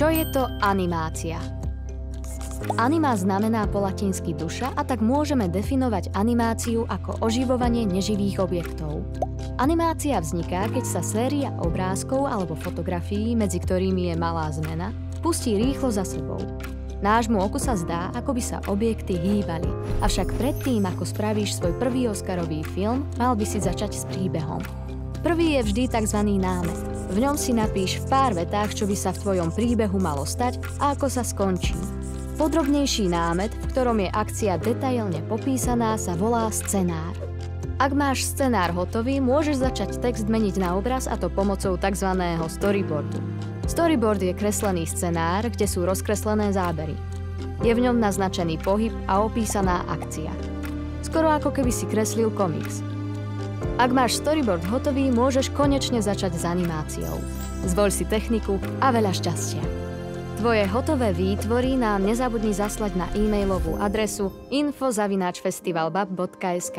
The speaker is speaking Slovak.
Čo je to animácia? Anima znamená po latinsky duša a tak môžeme definovať animáciu ako oživovanie neživých objektov. Animácia vzniká, keď sa séria obrázkov alebo fotografií, medzi ktorými je malá zmena, pustí rýchlo za sebou. Nášmu oku sa zdá, ako by sa objekty hýbali, avšak predtým, ako spravíš svoj prvý Oscarový film, mal by si začať s príbehom. Prvý je vždy tzv. Námet. V ňom si napíš v pár vetách, čo by sa v tvojom príbehu malo stať a ako sa skončí. Podrobnejší námet, v ktorom je akcia detailne popísaná, sa volá scenár. Ak máš scenár hotový, môžeš začať text meniť na obraz, a to pomocou tzv. Storyboardu. Storyboard je kreslený scenár, kde sú rozkreslené zábery. Je v ňom naznačený pohyb a opísaná akcia. Skoro ako keby si kreslil komiks. Ak máš storyboard hotový, môžeš konečne začať s animáciou. Zvoľ si techniku a veľa šťastia. Tvoje hotové výtvory nám nezabudni zaslať na e-mailovú adresu info@festivalbab.sk.